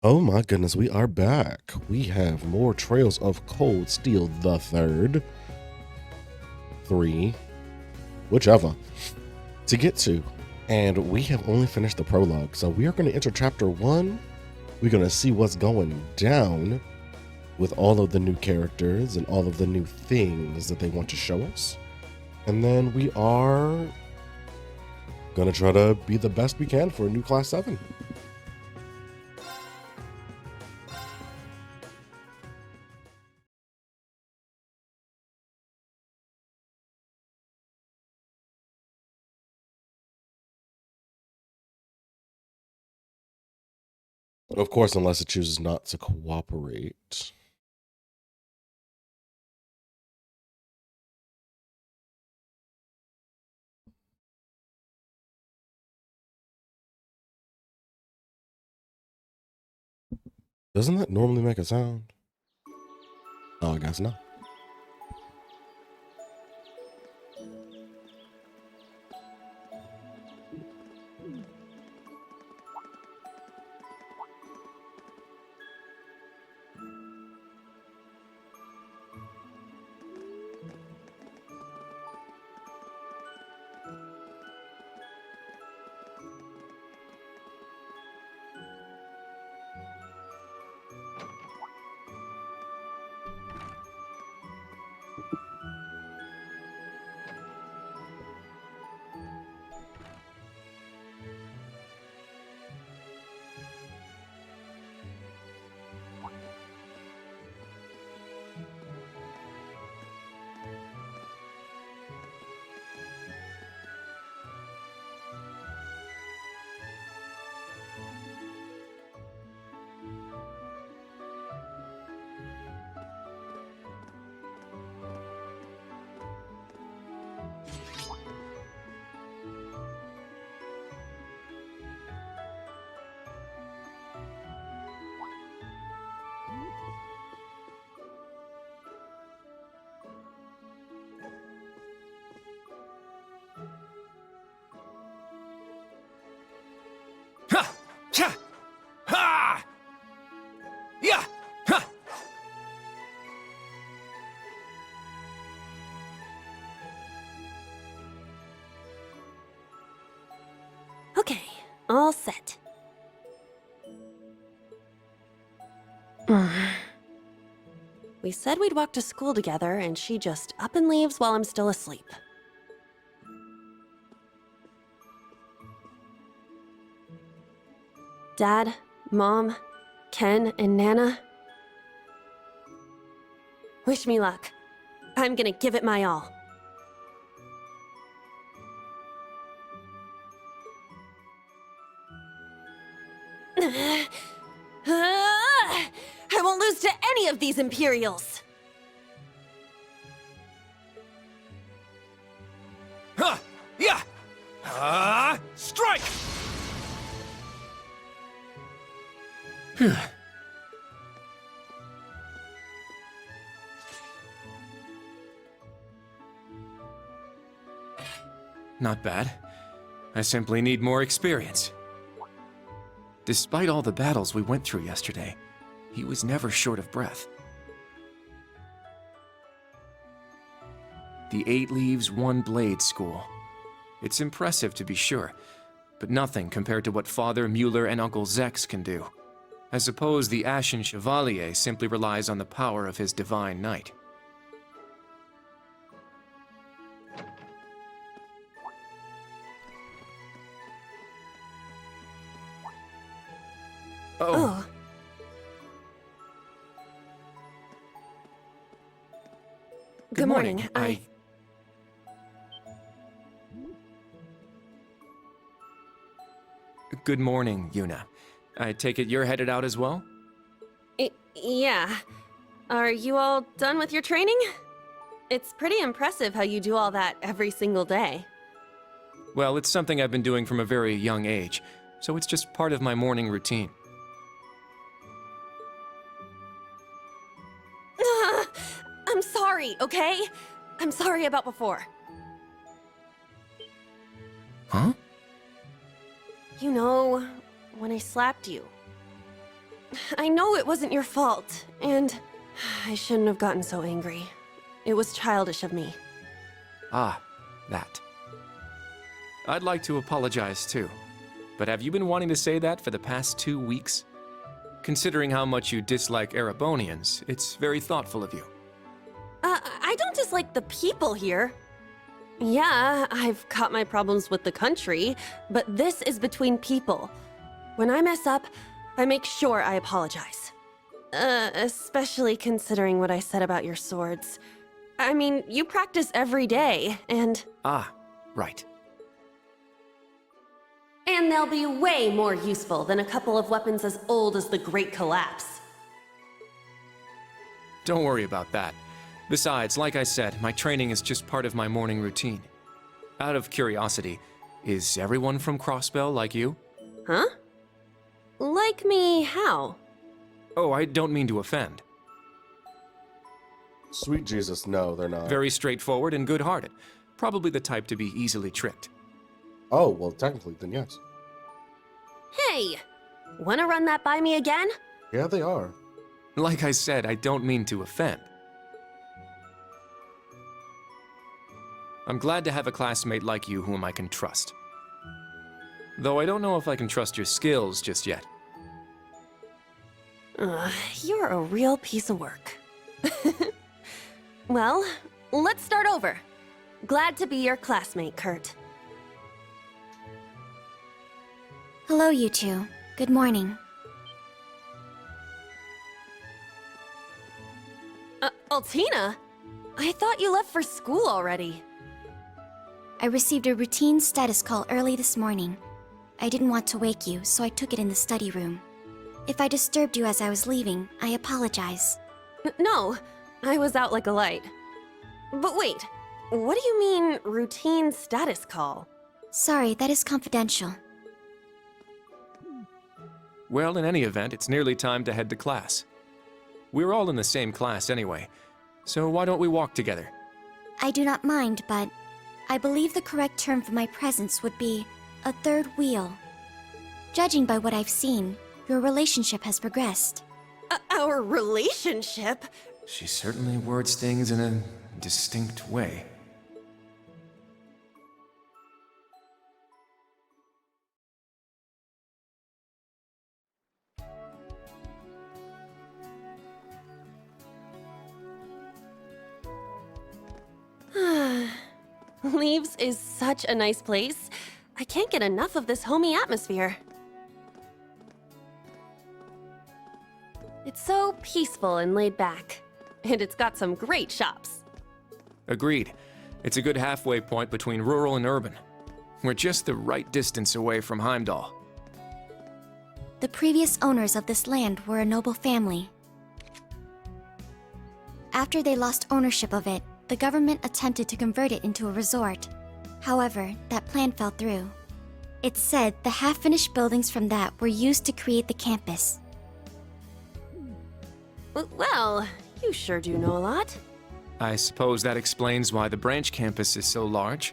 Oh my goodness, we are back. We have more Trails of Cold Steel the Third, 3, whichever, to get to. And we have only finished the prologue. So we are going to enter chapter 1. We're going to see what's going down with all of the new characters and all of the new things that they want to show us. And then we are going to try to be the best we can for a new Class 7. Of course, unless it chooses not to cooperate. Doesn't that normally make a sound? Oh, I guess not. Ha! Cha! Ha! Yeah! Ha! Okay, all set. We said we'd walk to school together, and she just up and leaves while I'm still asleep. Dad, Mom, Ken, and Nana. Wish me luck. I'm gonna give it my all. I won't lose to any of these Imperials! Ha! Yeah! Strike! Phew. Not bad. I simply need more experience. Despite all the battles we went through yesterday, he was never short of breath. The 8 Leaves, 1 Blade School. It's impressive to be sure, but nothing compared to what Father Mueller and Uncle Zex can do. I suppose the Ashen Chevalier simply relies on the power of his divine knight. Oh. Good morning. Good morning, Yuna. I take it you're headed out as well? Yeah. Are you all done with your training? It's pretty impressive how you do all that every single day. Well, it's something I've been doing from a very young age, so it's just part of my morning routine. I'm sorry, okay? I'm sorry about before. Huh? You know, when I slapped you. I know it wasn't your fault, and I shouldn't have gotten so angry. It was childish of me. Ah, that. I'd like to apologize too. But have you been wanting to say that for the past 2 weeks? Considering how much you dislike Erebonians, it's very thoughtful of you. I don't dislike the people here. Yeah, I've got my problems with the country, but this is between people. When I mess up, I make sure I apologize. Especially considering what I said about your swords. I mean, you practice every day, and... Ah, right. And they'll be way more useful than a couple of weapons as old as the Great Collapse. Don't worry about that. Besides, like I said, my training is just part of my morning routine. Out of curiosity, is everyone from Crossbell like you? Huh? Like me how? Oh, I don't mean to offend. Sweet Jesus, no, they're not. Very straightforward and good-hearted. Probably the type to be easily tricked. Oh, well, technically, then yes. Hey! Wanna run that by me again? Yeah, they are. Like I said, I don't mean to offend. I'm glad to have a classmate like you whom I can trust. Though I don't know if I can trust your skills just yet. You're a real piece of work. Well, let's start over. Glad to be your classmate, Kurt. Hello, you two. Good morning. Altina? I thought you left for school already. I received a routine status call early this morning. I didn't want to wake you, so I took it in the study room. If I disturbed you as I was leaving, I apologize. No, I was out like a light. But wait, what do you mean, routine status call? Sorry, that is confidential. Well, in any event, it's nearly time to head to class. We're all in the same class anyway, so why don't we walk together? I do not mind, but I believe the correct term for my presence would be a third wheel. Judging by what I've seen, your relationship has progressed. Our relationship? She certainly words things in a distinct way. Leaves is such a nice place. I can't get enough of this homey atmosphere. It's so peaceful and laid back. And it's got some great shops. Agreed. It's a good halfway point between rural and urban. We're just the right distance away from Heimdall. The previous owners of this land were a noble family. After they lost ownership of it, the government attempted to convert it into a resort. However, that plan fell through. It's said the half-finished buildings from that were used to create the campus. Well, you sure do know a lot. I suppose that explains why the branch campus is so large.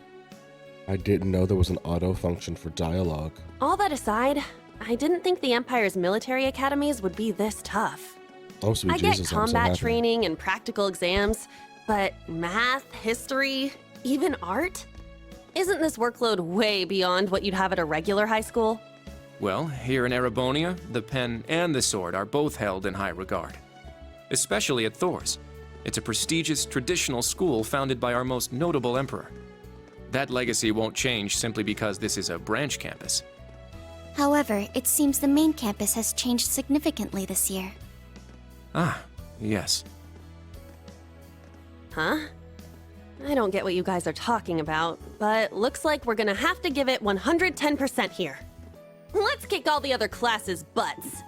I didn't know there was an auto function for dialogue. All that aside, I didn't think the Empire's military academies would be this tough. Oh, sweet I Jesus, get I'm so combat happy. training and practical exams, but math, history, even art? Isn't this workload way beyond what you'd have at a regular high school? Well, here in Erebonia, the pen and the sword are both held in high regard. Especially at Thor's. It's a prestigious traditional school founded by our most notable emperor. That legacy won't change simply because this is a branch campus. However, it seems the main campus has changed significantly this year. Ah, yes. Huh? I don't get what you guys are talking about, but looks like we're gonna have to give it 110% here. Let's kick all the other classes' butts.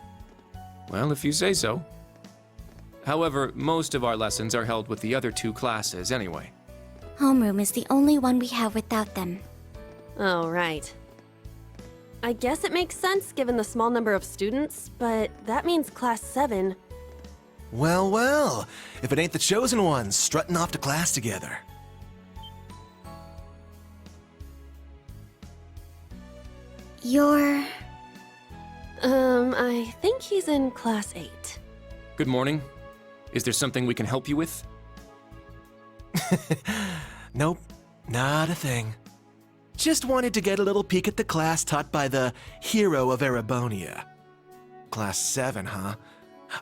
Well, if you say so. However, most of our lessons are held with the other two classes anyway. Homeroom is the only one we have without them. Oh, right. I guess it makes sense given the small number of students, but that means Class 7. Well, well, if it ain't the chosen ones strutting off to class together. I think he's in Class 8. Good morning. Is there something we can help you with? Nope, not a thing. Just wanted to get a little peek at the class taught by the hero of Erebonia. Class 7, huh?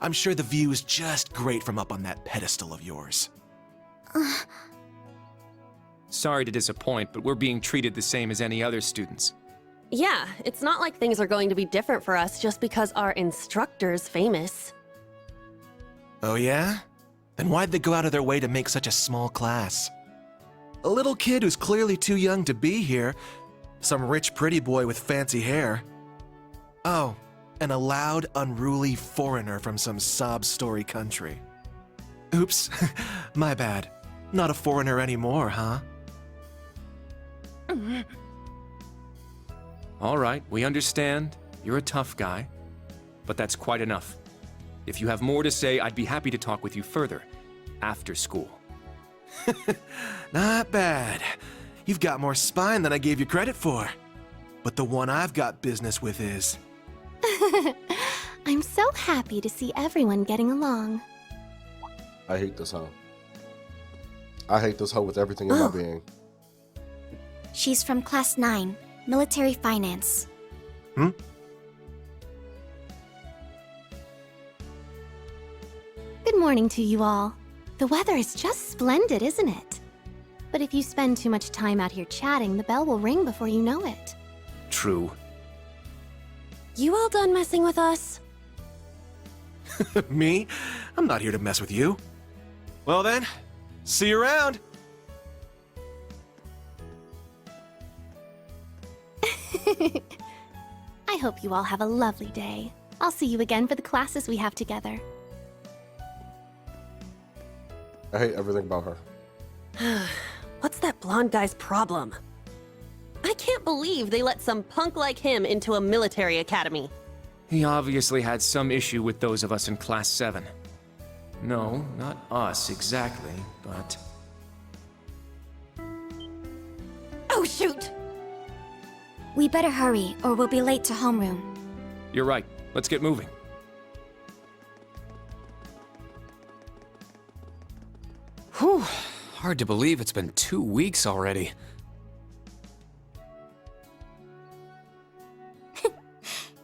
I'm sure the view is just great from up on that pedestal of yours. Sorry to disappoint, but we're being treated the same as any other students. Yeah, it's not like things are going to be different for us just because our instructor's famous. Oh yeah? Then why'd they go out of their way to make such a small class? A little kid who's clearly too young to be here. Some rich pretty boy with fancy hair. Oh, and a loud, unruly foreigner from some sob-story country. Oops, my bad. Not a foreigner anymore, huh? All right, we understand. You're a tough guy. But that's quite enough. If you have more to say, I'd be happy to talk with you further. After school. Not bad. You've got more spine than I gave you credit for. But the one I've got business with is... I'm so happy to see everyone getting along. I hate this hoe. I hate this hoe with everything in my Oh. being. She's from Class 9, Military Finance. Hmm? Good morning to you all. The weather is just splendid, isn't it? But if you spend too much time out here chatting, the bell will ring before you know it. True. You all done messing with us? Me? I'm not here to mess with you. Well then, see you around. I hope you all have a lovely day. I'll see you again for the classes we have together. I hate everything about her. What's that blonde guy's problem? I can't believe they let some punk like him into a military academy. He obviously had some issue with those of us in Class 7. No, not us exactly, but... Oh, shoot! We better hurry, or we'll be late to homeroom. You're right. Let's get moving. Whew. Hard to believe it's been 2 weeks already.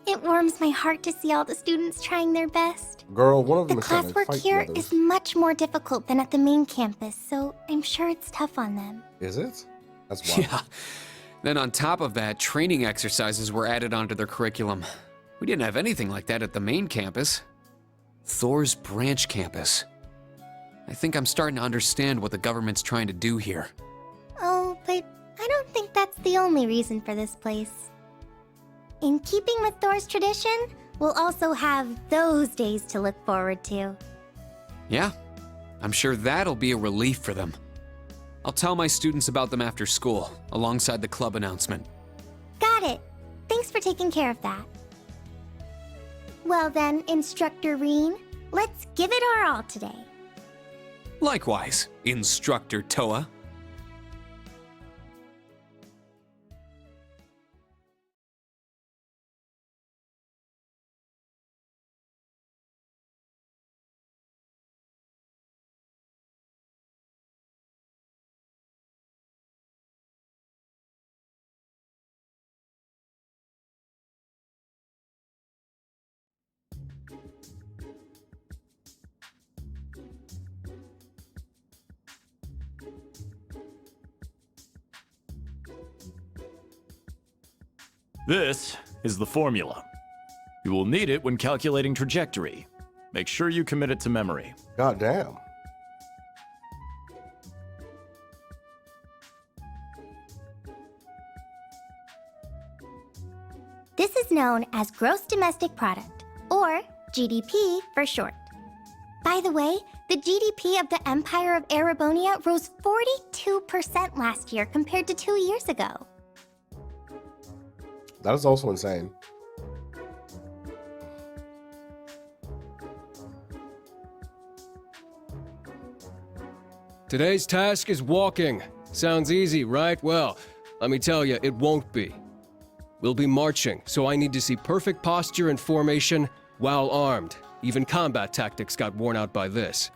It warms my heart to see all the students trying their best. Girl, one of The them is trying to classwork fight here the others. is much more difficult than at the main campus, so I'm sure it's tough on them. Is it? That's wild. Yeah. Then on top of that, training exercises were added onto their curriculum. We didn't have anything like that at the main campus. Thor's branch campus. I think I'm starting to understand what the government's trying to do here. Oh, but I don't think that's the only reason for this place. In keeping with Thor's tradition, we'll also have those days to look forward to. Yeah, I'm sure that'll be a relief for them. I'll tell my students about them after school, alongside the club announcement. Got it. Thanks for taking care of that. Well then, Instructor Rean, let's give it our all today. Likewise, Instructor Toa. This is the formula. You will need it when calculating trajectory. Make sure you commit it to memory. God damn. This is known as Gross Domestic Product, or GDP for short. By the way, the GDP of the Empire of Erebonia rose 42% last year compared to 2 years ago. That is also insane. Today's task is walking. Sounds easy, right? Well, let me tell you, it won't be. We'll be marching, so I need to see perfect posture and formation while armed. Even combat tactics got worn out by this.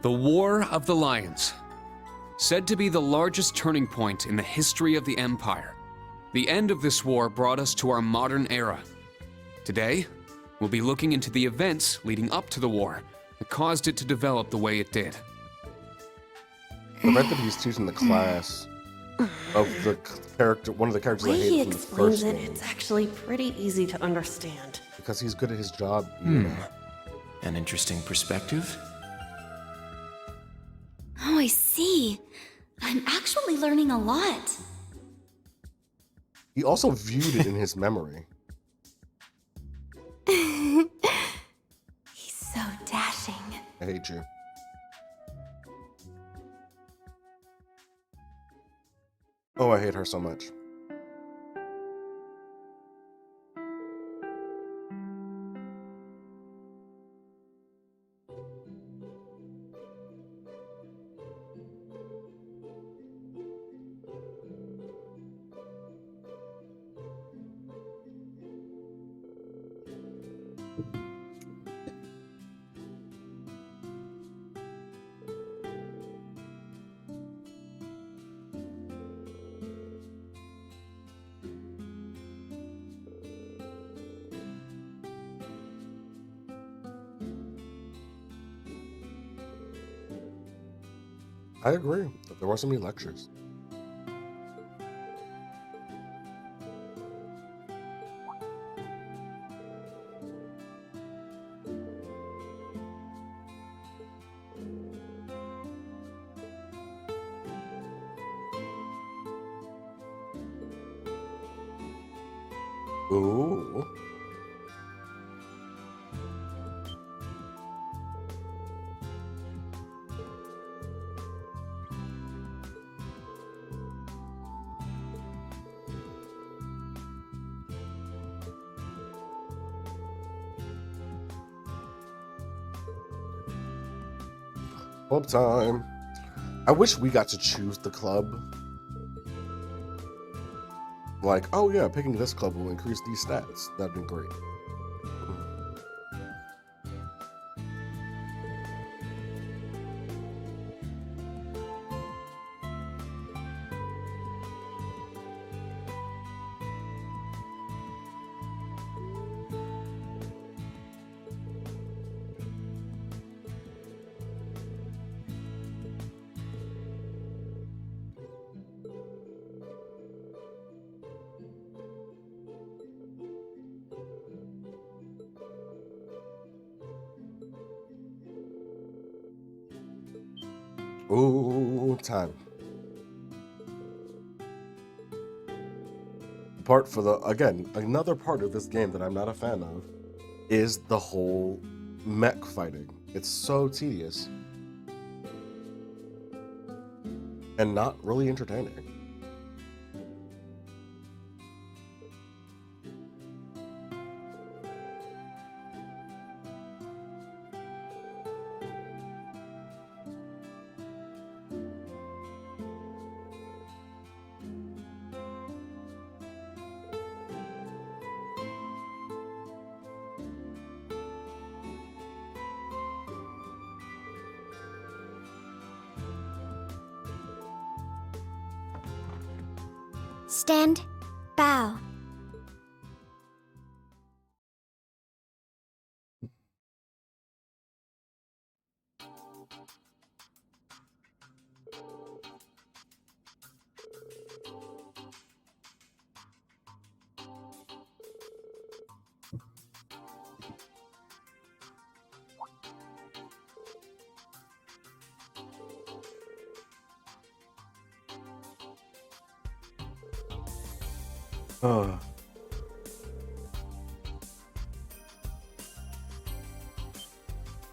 The War of the Lions. Said to be the largest turning point in the history of the Empire. The end of this war brought us to our modern era. Today, we'll be looking into the events leading up to the war that caused it to develop the way it did. I read that he's teaching the class of the character, one of the characters The I way hated he from the explains first it, game, it's actually pretty easy to understand. because he's good at his job. You know. An interesting perspective. Oh, I see. I'm actually learning a lot. He also viewed it in his memory. He's so dashing. I hate you. Oh, I hate her so much. I agree. There weren't so many lectures. Ooh. Club time. I wish we got to choose the club. Like, oh yeah, picking this club will increase these stats. That'd be great. Ooh, time. Part for the, again, another part of this game that I'm not a fan of is the whole mech fighting. It's so tedious and not really entertaining. Stand, bow.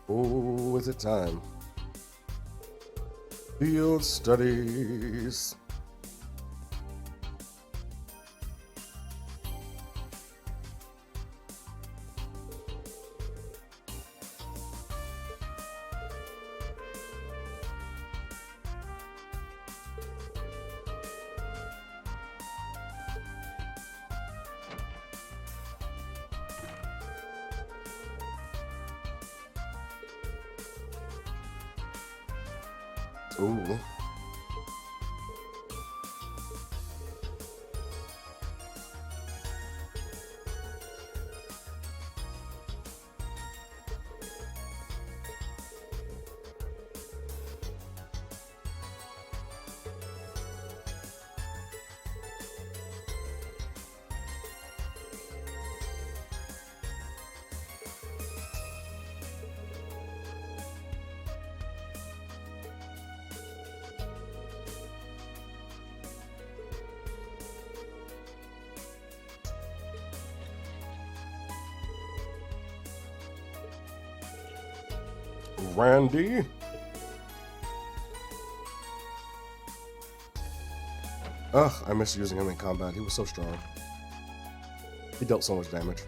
Oh, is it time? Field studies. Ooh. Randy. Ugh, I miss using him in combat. He was so strong. He dealt so much damage.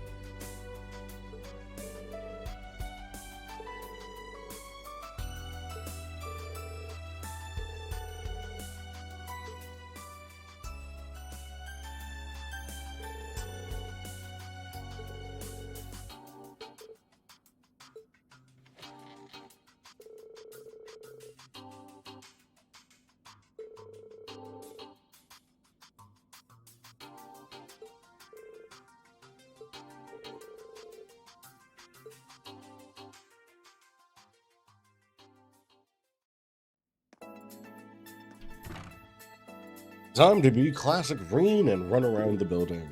Time to be classic Rean and run around the building.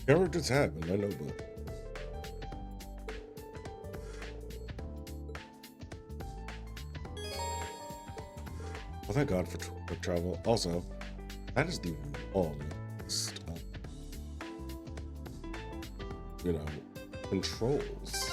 Character tab in my notebook. Well, thank God for quick travel. Also, that is the longest, controls.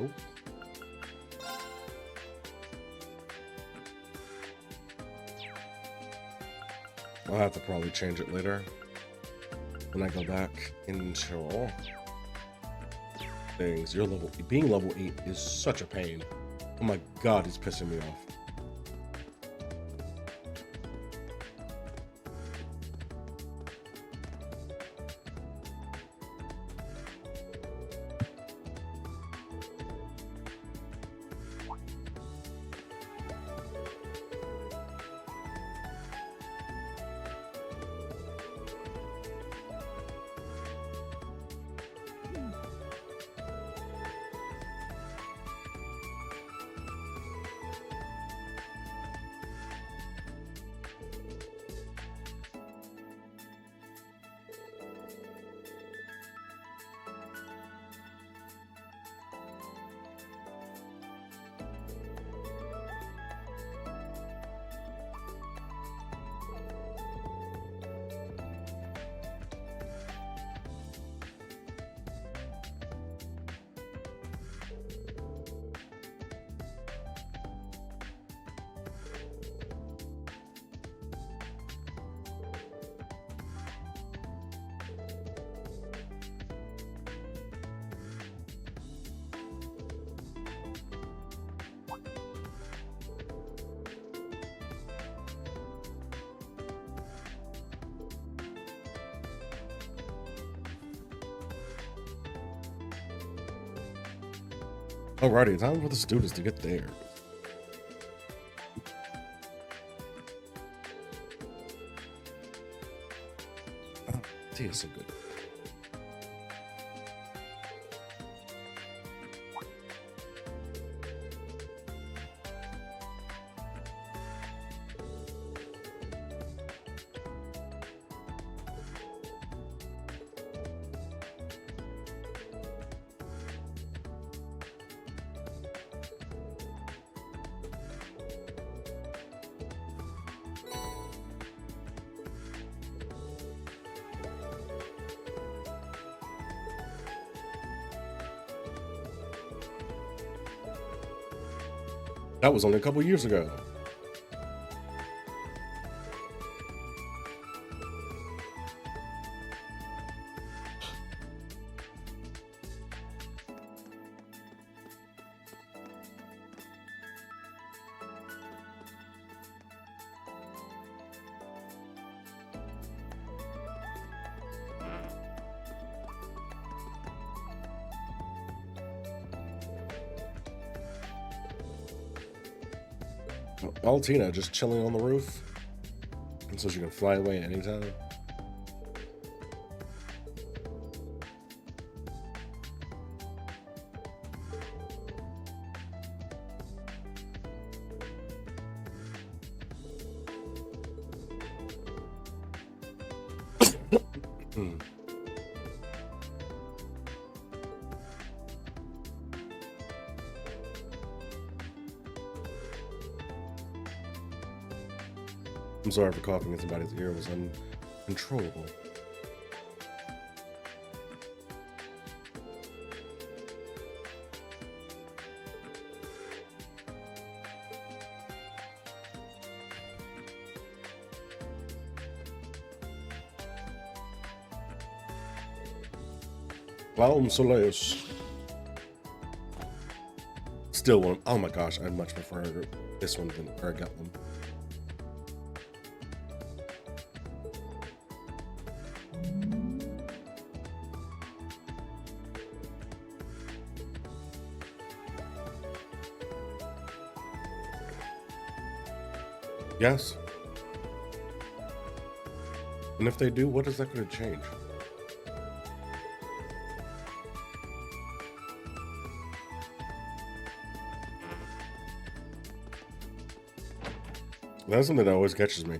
Oh. I'll have to probably change it later when I go back into things. Being level 8 is such a pain. Oh my God, he's pissing me off. Alrighty, time for the students to get there. Oh, tea is so good. That was only a couple years ago. Altina just chilling on the roof, and so she can fly away at any time. I'm sorry for coughing in somebody's ear. It was uncontrollable. Vamos Soleus. Still one. Oh my gosh, I much prefer this one than Aragatlam. Yes. And if they do, what is that going to change? That's something that always catches me.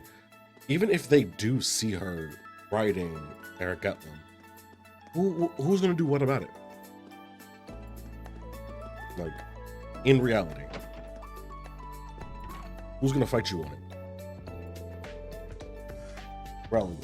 Even if they do see her riding Eric Gutland, who's going to do what about it? Like, in reality. Who's going to fight you on it? Probably.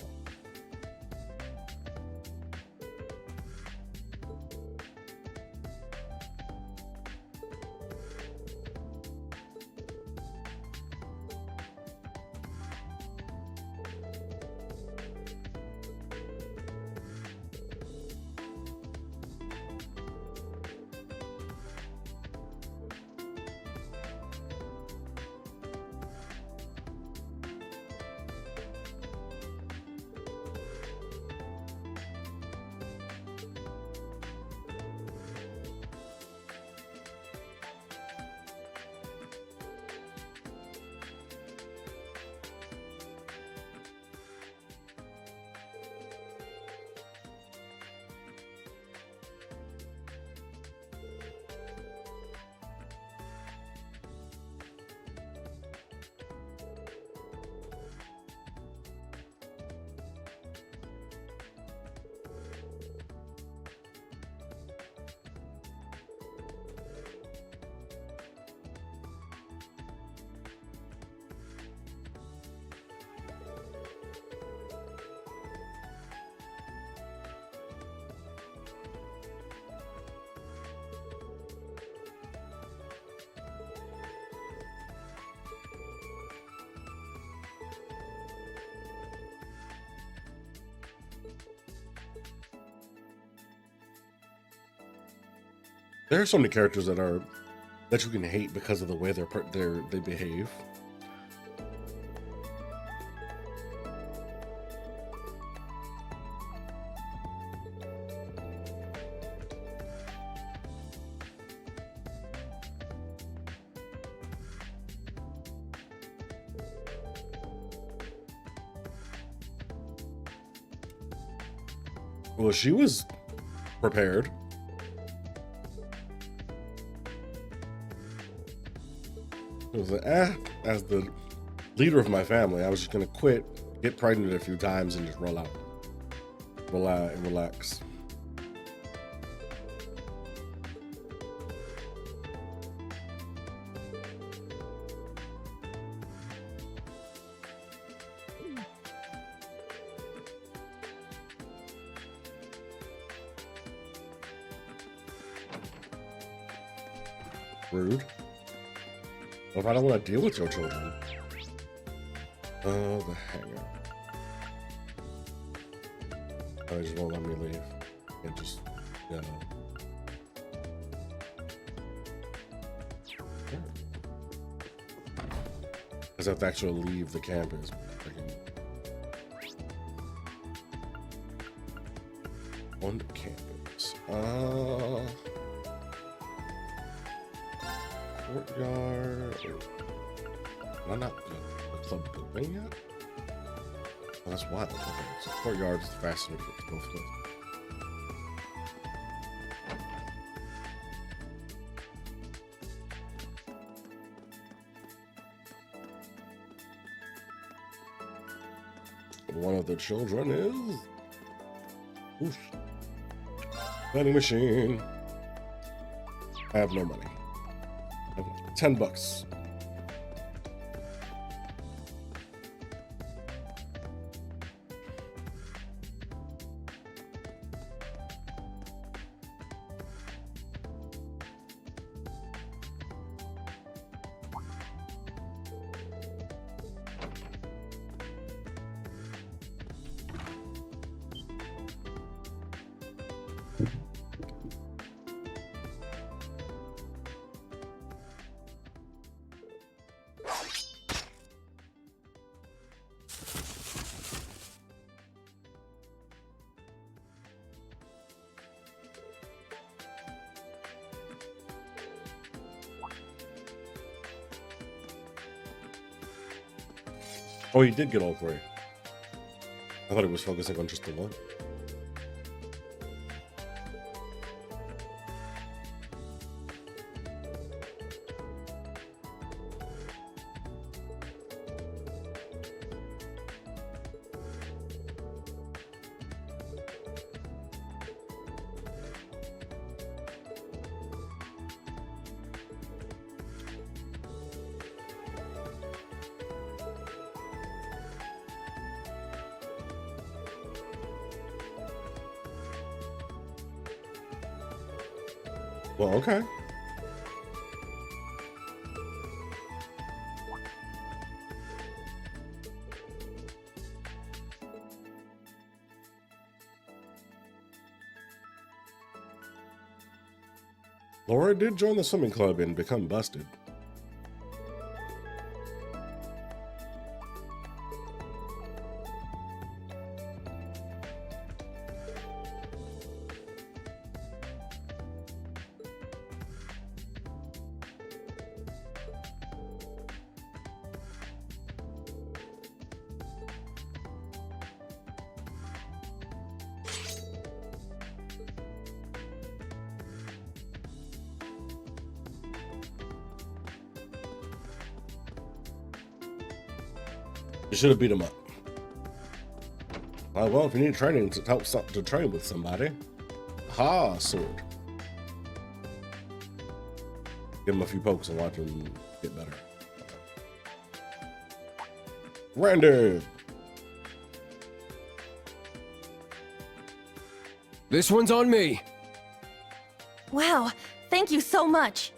There are so many characters that you can hate because of the way they behave. Well, she was prepared. It was like, as the leader of my family, I was just gonna quit, get pregnant a few times, and just roll out. And relax. Rude. If I don't want to deal with your children. The hangar. Oh, they just won't let me leave. And just go. Because I have to actually leave the campus. On the campus. Courtyard. Am I not the club building yet? Oh, that's wild. Okay, so courtyard is the fastest way to get to both of those. One of the children is oof, vending machine. I have no money. I have $10. Oh, he did get all three. I thought he was focusing on just the one. Well, okay. Laura did join the swimming club and become busted. You should have beat him up. Well, if you need training to help to train with somebody, ha, sword. Give him a few pokes and watch him get better. Randy. This one's on me. Wow, thank you so much.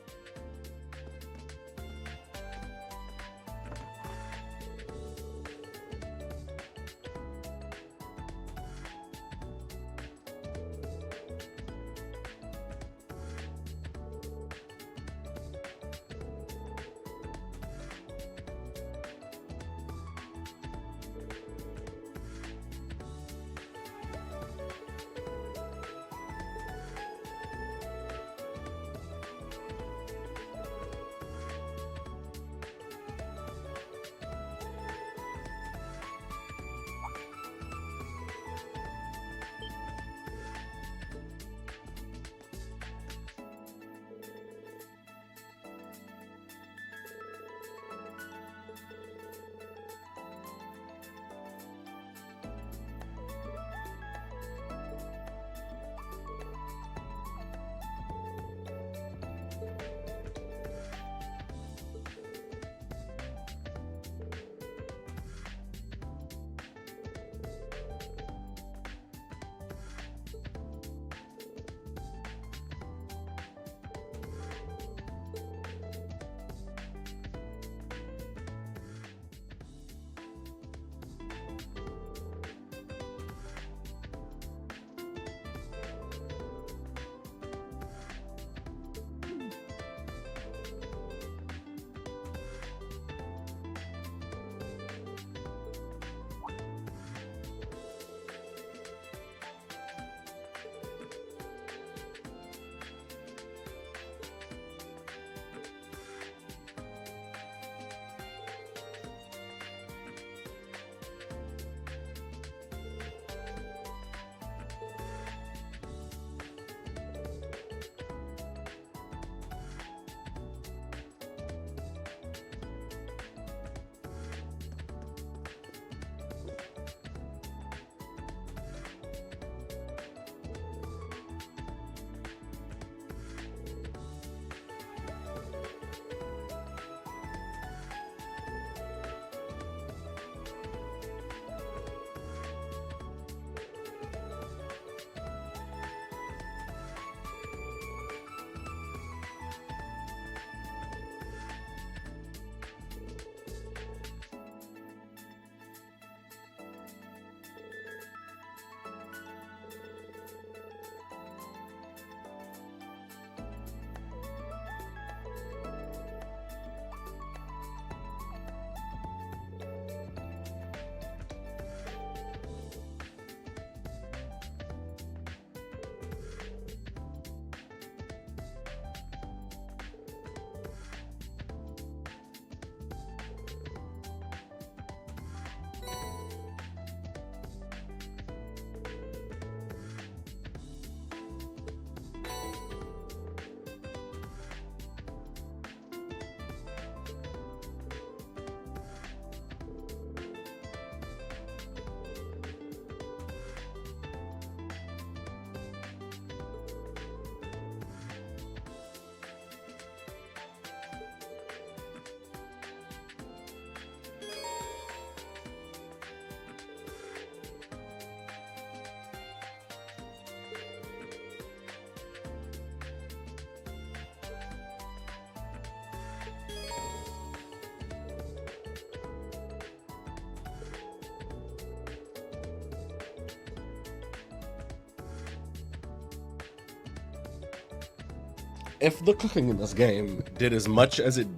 if the cooking in this game did as much as it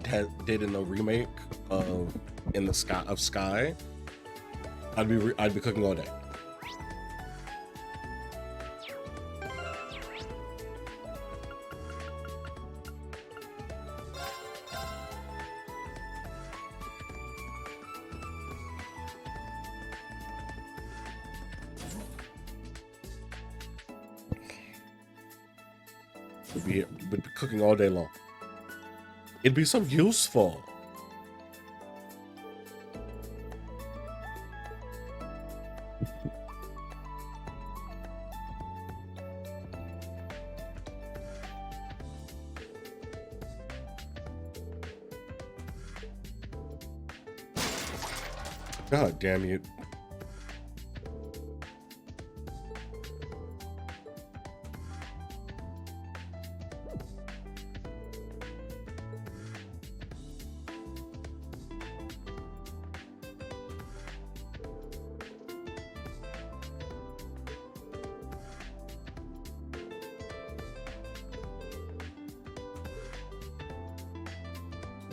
did in the remake of Sky, I'd be cooking all day. Would be cooking all day long. It'd be so useful. God damn you.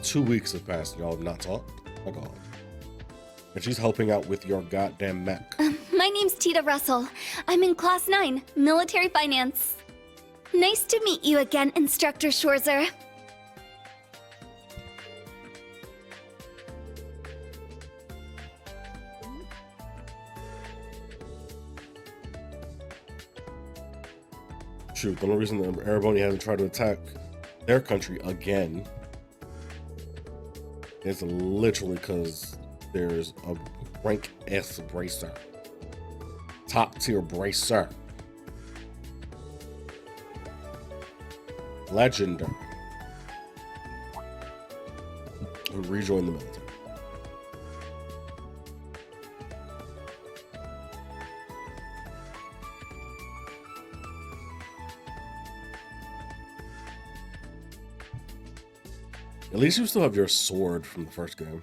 Two weeks have passed, y'all have not talked. My God. And she's helping out with your goddamn mech. My name's Tita Russell. I'm in Class 9, Military Finance. Nice to meet you again, Instructor Schwarzer. Shoot, the only reason that Erebony hasn't tried to attack their country again is literally because there's a rank S bracer. Top tier bracer. Legendary. Who rejoined the military. At least you still have your sword from the first game.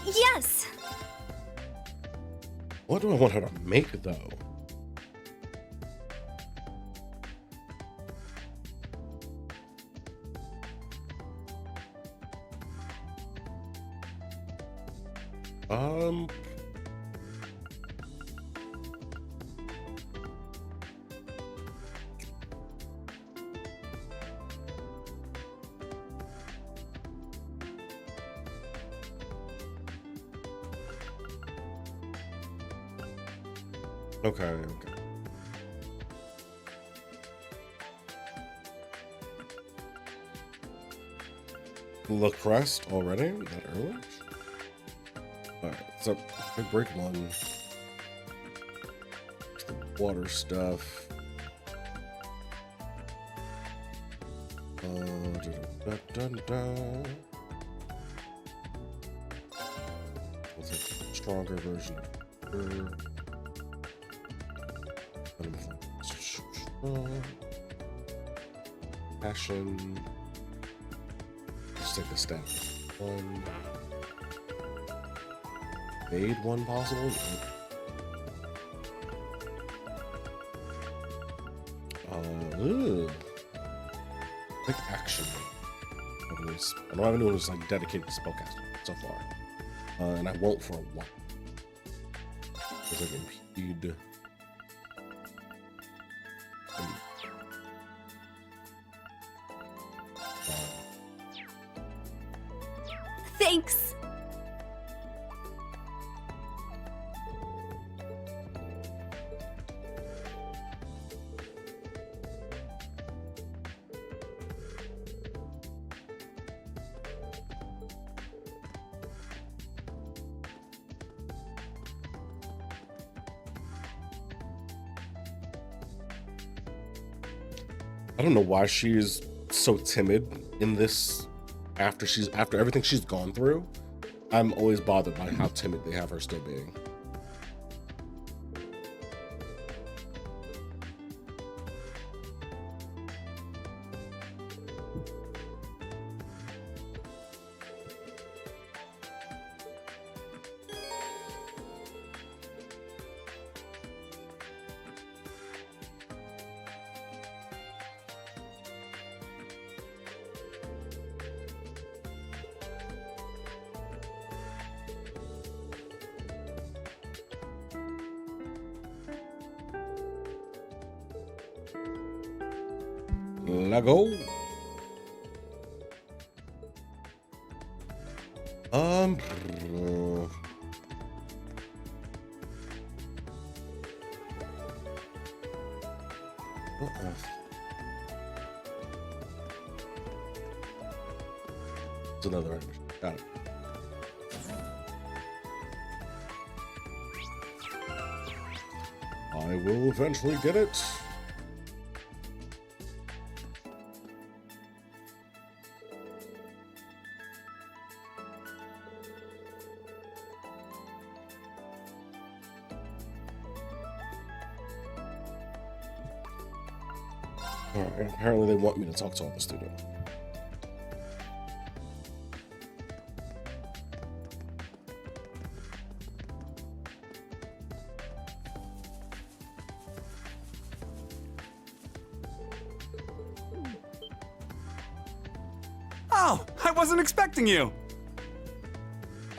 Yes! What do I want her to make, though? Um... Okay, okay. La Crest already? That early? Alright, so I break one. The water stuff. Let's take a stronger version of her. Ashen. Let's take a step. One. Made one possible? Ooh. Quick action. I don't have anyone who's like dedicated to spellcasting so far. And I won't for a while. Because I can impede. Thanks. I don't know why she's so timid in this after everything she's gone through. I'm always bothered by how timid they have her still being. Let go. It's another image. Got it. I will eventually get it. Alright, apparently they want me to talk to all the students. Oh, I wasn't expecting you.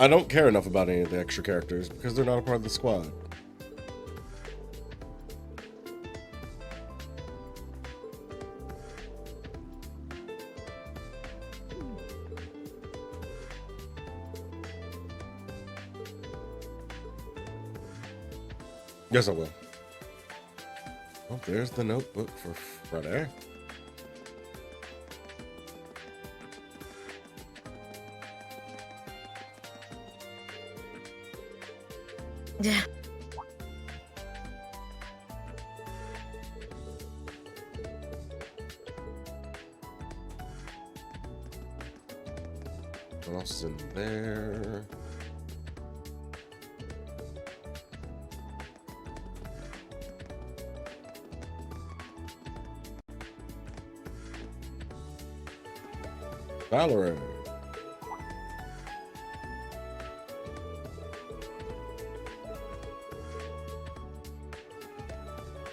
I don't care enough about any of the extra characters because they're not a part of the squad. Yes, I will. Oh, there's the notebook for Friday. Yeah. What else is in there? Valerie.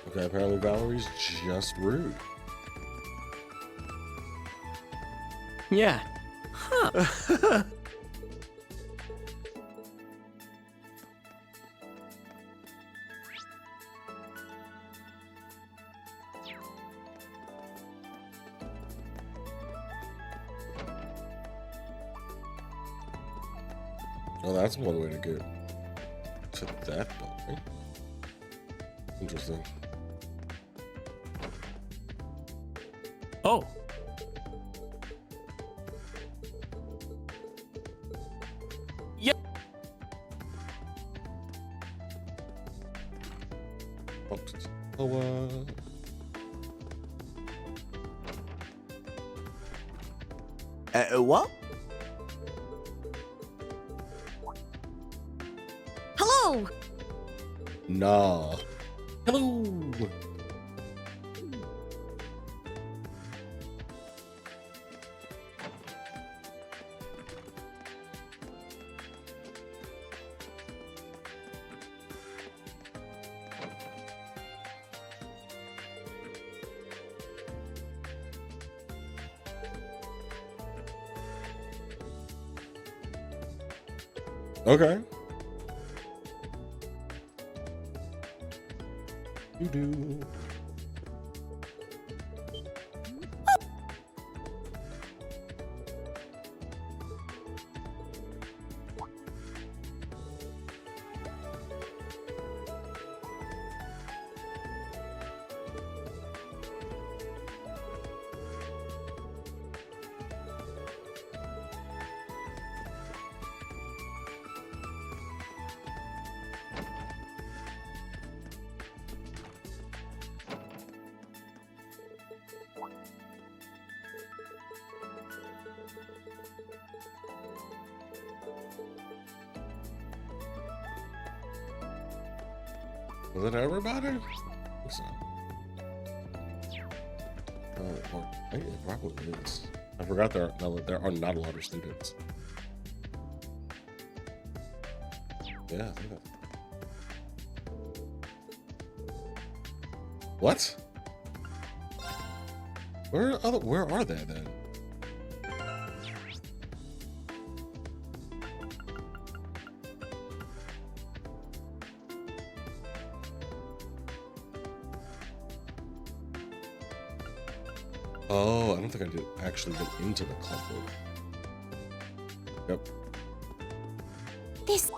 Okay, apparently Valerie's just rude. Yeah. Huh. Well, that's one way to get to that building. Interesting. Oh. Yep. What? Hello! Nah. Hello. Okay. You do. Is it everybody? What's up? It probably is. I forgot there are not a lot of students. Yeah, I think that. What? Where are they then? Oh, I don't think I did actually get into the club. Yep. This.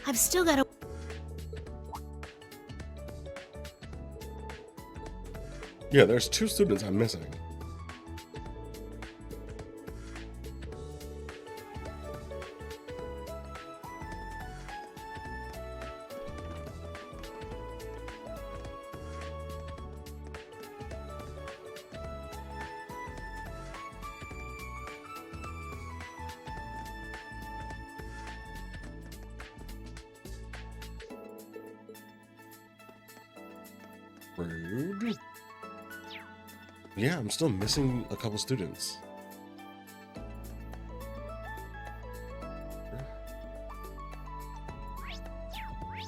I've still got to. Yeah, there's 2 students I'm missing. Rude. Yeah, I'm still missing a couple students.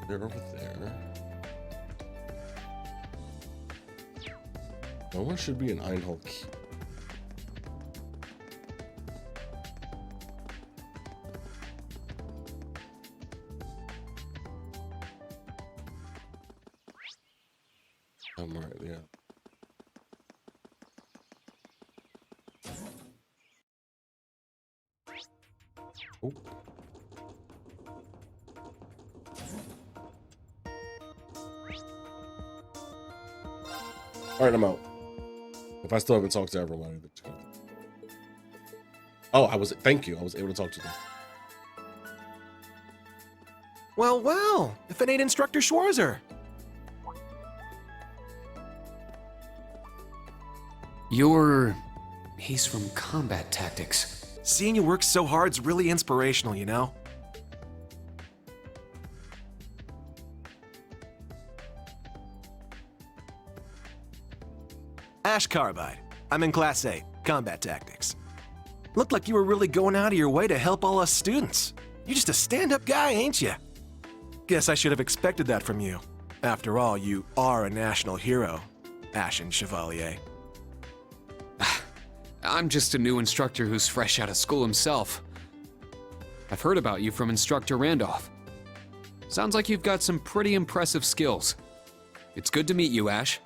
They're over there. No one should be in Einhold. I'm right, yeah. Oh. All right, I'm out. If I still haven't talked to everyone. Oh, thank you. I was able to talk to them. Well, well, if it ain't Instructor Schwarzer. He's from Combat Tactics. Seeing you work so hard's really inspirational, you know? Ash Carbide. I'm in Class VII, Combat Tactics. Looked like you were really going out of your way to help all us students. You're just a stand-up guy, ain't you? Guess I should have expected that from you. After all, you are a national hero, Ashen Chevalier. I'm just a new instructor who's fresh out of school himself. I've heard about you from Instructor Randolph. Sounds like you've got some pretty impressive skills. It's good to meet you, Ash.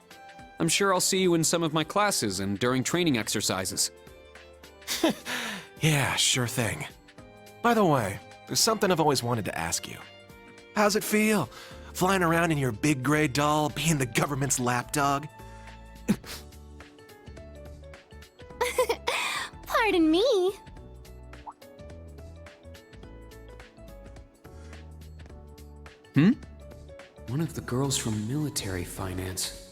I'm sure I'll see you in some of my classes and during training exercises. Yeah, sure thing. By the way, there's something I've always wanted to ask you. How's it feel, flying around in your big gray doll, being the government's lapdog? Pardon me. One of the girls from military finance.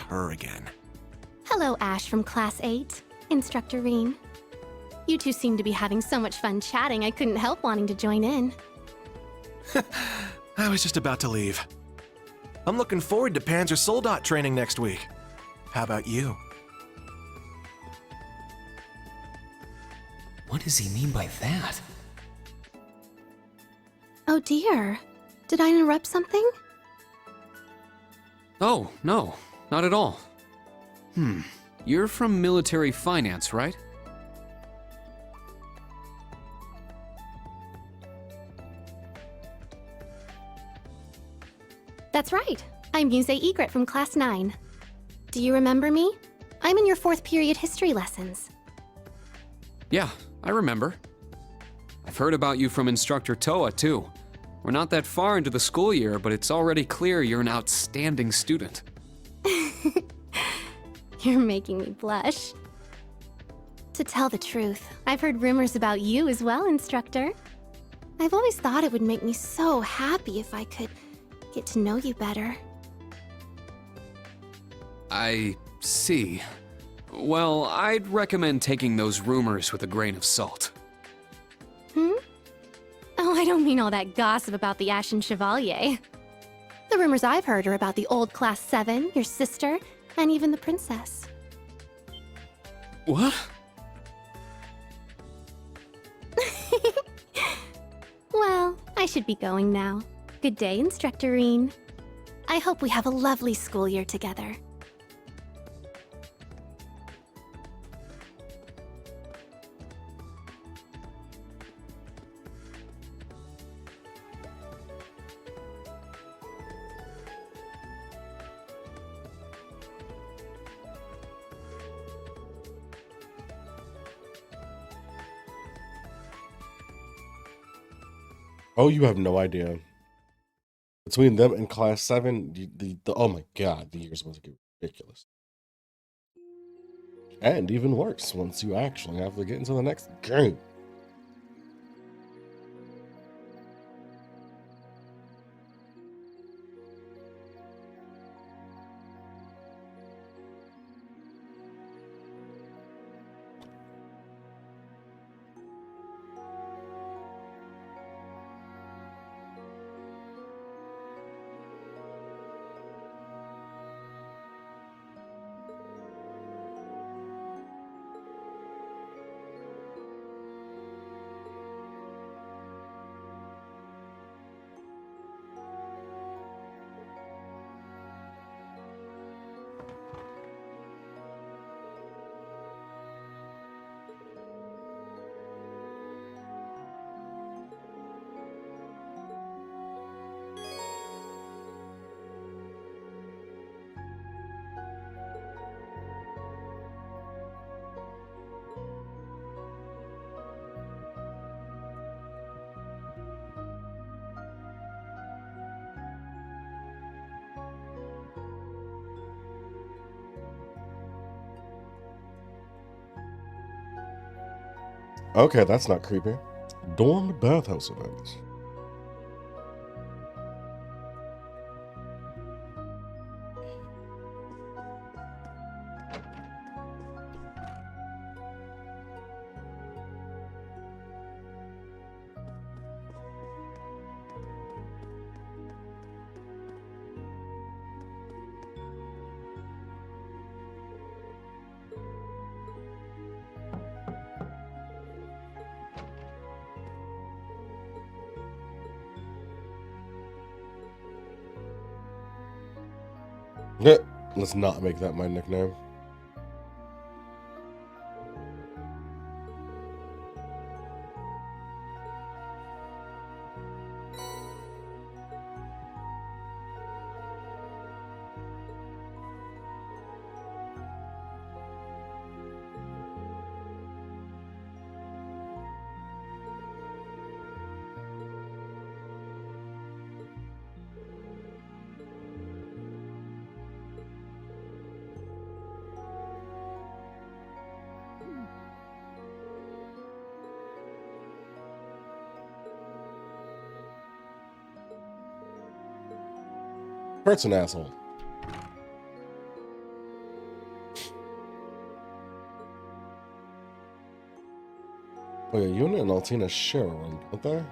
Her again. Hello, Ash from Class 8, Instructor Rean. You two seem to be having so much fun chatting, I couldn't help wanting to join in. I was just about to leave. I'm looking forward to Panzer Soldat training next week. How about you? What does he mean by that? Oh dear. Did I interrupt something? Oh, no, not at all. You're from military finance, right? That's right. I'm Muse Egret from Class 9. Do you remember me? I'm in your 4th period history lessons. Yeah, I remember. I've heard about you from Instructor Toa, too. We're not that far into the school year, but it's already clear you're an outstanding student. You're making me blush. To tell the truth, I've heard rumors about you as well, Instructor. I've always thought it would make me so happy if I could get to know you better. I see. Well, I'd recommend taking those rumors with a grain of salt. Oh, I don't mean all that gossip about the Ashen Chevalier. The rumors I've heard are about the old Class 7, your sister, and even the princess. What? Well, I should be going now. Good day, Instructor Rean. I hope we have a lovely school year together. Oh, you have no idea. Between them and Class 7, oh my god, the years must get ridiculous. And even worse once you actually have to get into the next game. Okay, that's not creepy. Dorm bathhouse events. Let's not make that my nickname. Kurt's an asshole. Oh yeah, Yuna and Altina share a room, don't they?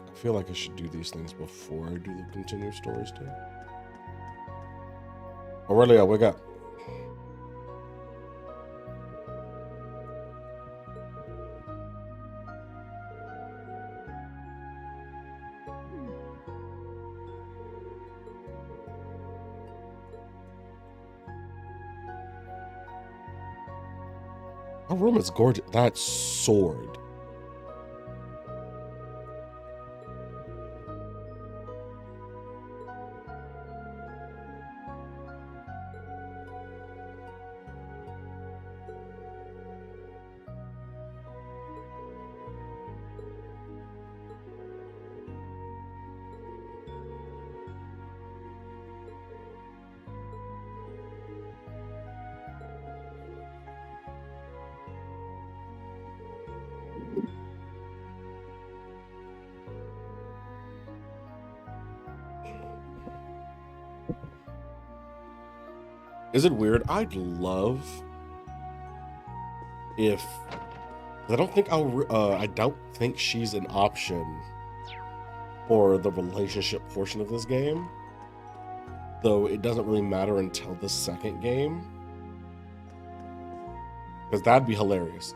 I feel like I should do these things before I do the continued stories too. Aurelia, wake up. Her room is gorgeous. That sword. Is it weird? I'd love if I don't think I don't think she's an option for the relationship portion of this game, though it doesn't really matter until the second game, because that'd be hilarious.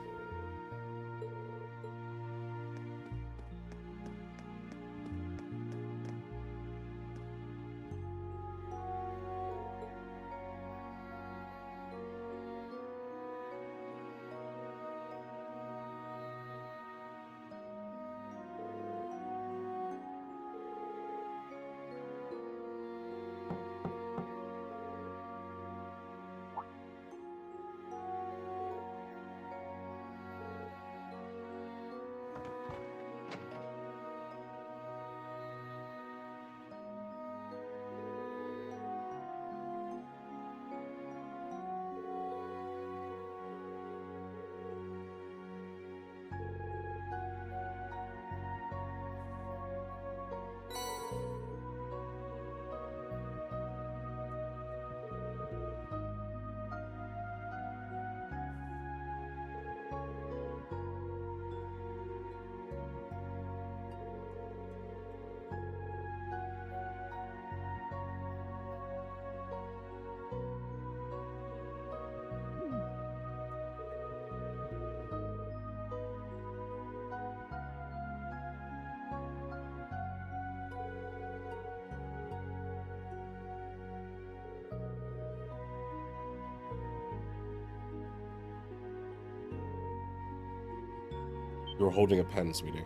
You're holding a pen, sweetie.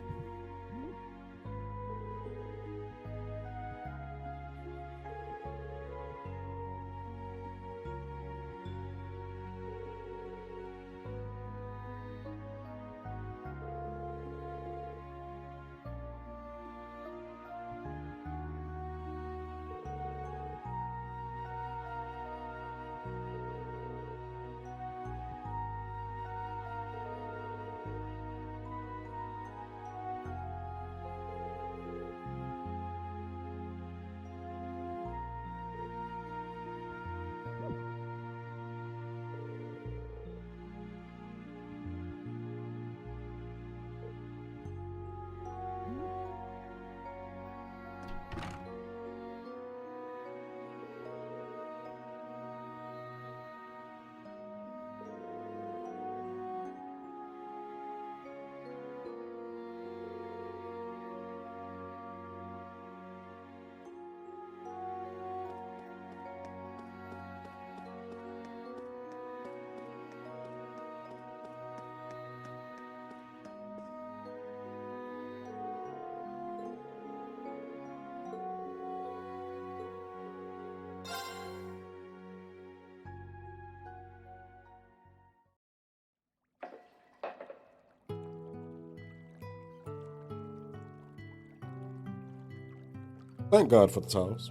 Thank God for the towels.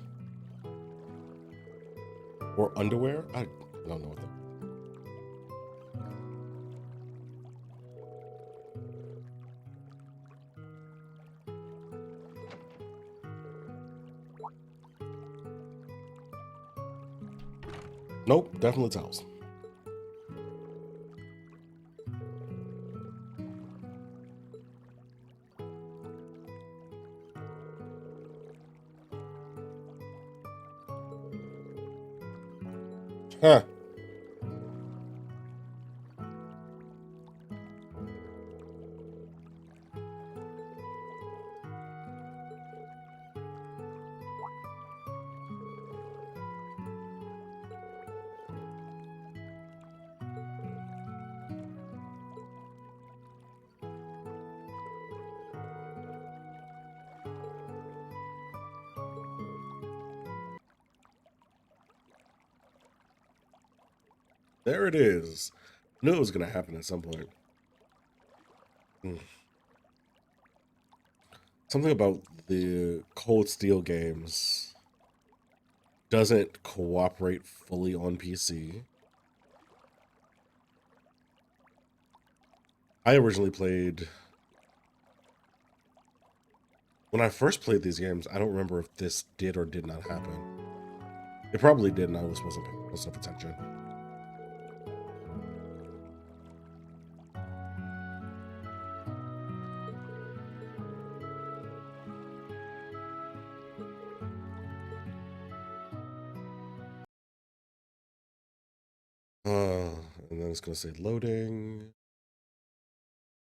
Or underwear? I don't know what that. Nope, definitely towels. Huh. There it is. Knew it was gonna happen at some point. Something about the Cold Steel games doesn't cooperate fully on PC. I originally played... When I first played these games, I don't remember if this did or did not happen. It probably did, and I just wasn't paying close enough attention. And then it's going to say loading.